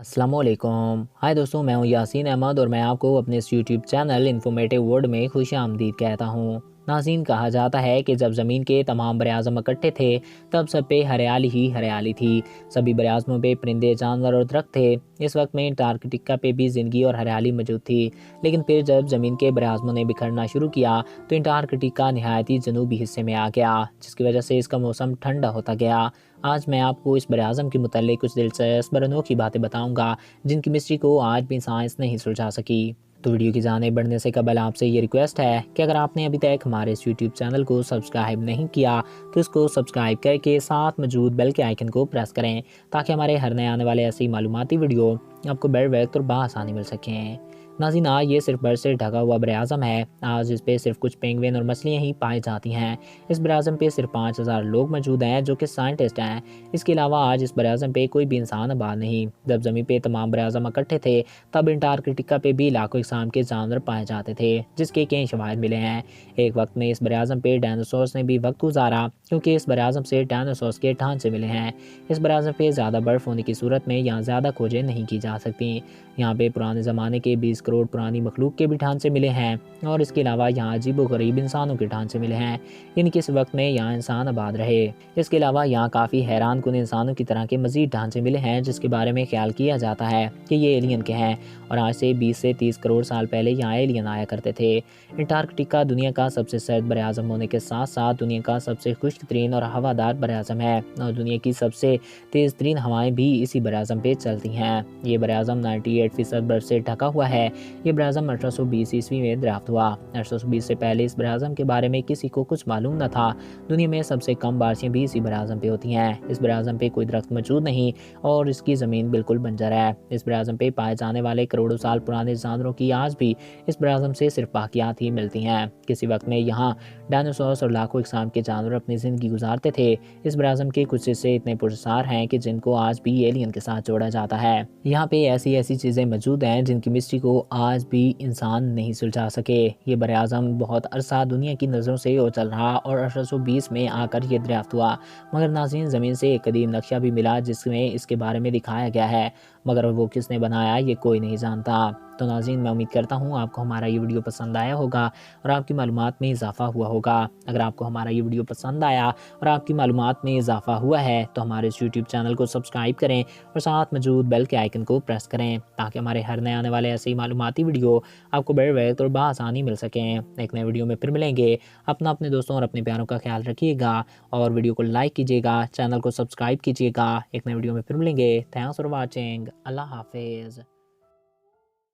अस्सलाम वालेकुम। हाय दोस्तों, मैं हूं यासीन अहमद और मैं आपको अपने इस यूट्यूब चैनल इन्फॉर्मेटिव वर्ल्ड में खुशामदीद कहता हूं। नाज़रीन, कहा जाता है कि जब ज़मीन के तमाम बराआज़म इकट्ठे थे तब सब पे हरियाली ही हरियाली थी। सभी बराआज़मों पे परिंदे, जानवर और दरख्त थे। इस वक्त में अंटार्कटिका पे भी ज़िंदगी और हरियाली मौजूद थी। लेकिन फिर जब ज़मीन के बराआज़मों ने बिखरना शुरू किया तो अंटार्कटिका नहायती जनूबी हिस्से में आ गया, जिसकी वजह से इसका मौसम ठंडा होता गया। आज मैं आपको इस बराआज़म के मुताल्लिक़ कुछ दिलचस्प और अनोखी बातें बताऊंगा जिनकी मिस्ट्री को आज भी साइंस नहीं सुलझा सकी। तो वीडियो की जानिब बढ़ने से कबल आपसे ये रिक्वेस्ट है कि अगर आपने अभी तक हमारे इस यूट्यूब चैनल को सब्सक्राइब नहीं किया तो इसको सब्सक्राइब करके साथ मौजूद बेल के आइकन को प्रेस करें ताकि हमारे हर नए आने वाले ऐसी मालूमाती वीडियो आपको बर वक्त और बआसानी मिल सकें। नाज़रीन, आज ये सिर्फ बर्फ से ढका हुआ बराआज़म है। आज इस पे सिर्फ कुछ पेंगुइन और मछलियाँ ही पाई जाती हैं। इस बराआज़म पे सिर्फ 5000 लोग मौजूद हैं जो कि साइंटिस्ट हैं। इसके अलावा आज इस बराआज़म पे कोई भी इंसान आबाद नहीं। जब ज़मीन पे तमाम बराआज़म इकट्ठे थे तब अंटार्कटिका पे भी लाखों इकसाम के जानवर पाए जाते थे, जिसके कई शवाहिद मिले हैं। एक वक्त में इस बराआज़म पे डायनासोर्स ने भी वक्त गुजारा, क्योंकि इस बराआज़म से डायनासोर्स के ढांचे मिले हैं। इस बराआज़म पे ज़्यादा बर्फ़ होने की सूरत में यहाँ ज़्यादा खोजें नहीं की जा सकती। यहाँ पे पुराने ज़माने के 20 करोड़ पुरानी मखलूक के भी ढांचे मिले हैं और इसके अलावा यहाँ अजीबोगरीब इंसानों के ढांचे मिले हैं, यानी कि इस वक्त में यहाँ इंसान आबाद रहे। इसके अलावा यहाँ काफ़ी हैरान कुन इंसानों की तरह के मज़ीद ढांचे मिले हैं जिसके बारे में ख्याल किया जाता है कि ये एलियन के हैं और आज से 20 से 30 करोड़ साल पहले यहाँ एलियन आया करते थे। अंटार्कटिका दुनिया का सबसे सर्द बराआज़म होने के साथ साथ दुनिया का सबसे खुश्क तरीन और हवादार बराआज़म है और दुनिया की सबसे तेज़ तरीन हवाएं भी इसी बराआज़म पे चलती हैं। ये बराआज़म 98% बर्फ से ढका हुआ है। ये बराआज़म 1820 ईस्वी में दरियाफ्त हुआ। 1820 से पहले इस बराआज़म के बारे में किसी को कुछ मालूम न था। दुनिया में सबसे कम बारिशें भी इसी बराआज़म पे होती हैं। इस बराआज़म पे कोई दरख्त मौजूद नहीं और इसकी ज़मीन बिल्कुल बंजर है। इस बराआज़म पे पाए जाने वाले करोड़ों साल पुराने जानवरों की आज भी इस बराआज़म से सिर्फ बाकियात ही मिलती हैं। किसी वक्त में यहाँ डायनासोर्स और लाखों इकसाम के जानवर अपनी ज़िंदगी गुजारते थे। इस बराआज़म के कुछ हिस्से इतने पुरस्कार हैं कि जिनको आज भी एलियन के साथ जोड़ा जाता है। यहाँ पे ऐसी ऐसी चीज़ें मौजूद हैं जिनकी मिस्ट्री को आज भी इंसान नहीं सुलझा सके। ये बराआज़म बहुत अरसा दुनिया की नज़रों से ओझल रहा और 1820 में आकर ये दरियाफ्त हुआ। मगर नाज़रीन, ज़मीन से एक कदीम नक्शा भी मिला जिसमें इसके बारे में दिखाया गया है, मगर वो किसने बनाया ये कोई नहीं जानता। तो नाज़रीन, मैं उम्मीद करता हूँ आपको हमारा ये वीडियो पसंद आया होगा और आपकी मालूमात में इजाफ़ा हुआ होगा। अगर आपको हमारा ये वीडियो पसंद आया और आपकी मालूमात में इजाफ़ा हुआ है तो हमारे इस यूट्यूब चैनल को सब्सक्राइब करें और साथ मौजूद बेल के आइकन को प्रेस करें ताकि हमारे हर नए आने वाले ऐसे ही मालूमाती वीडियो आपको बर वक्त और बआसानी मिल सकें। एक नए वीडियो में फिर मिलेंगे। अपने दोस्तों और अपने प्यारों का ख्याल रखिएगा और वीडियो को लाइक कीजिएगा, चैनल को सब्सक्राइब कीजिएगा। एक नए वीडियो में फिर मिलेंगे। Thanks for watching. अल्लाह हाफिज़।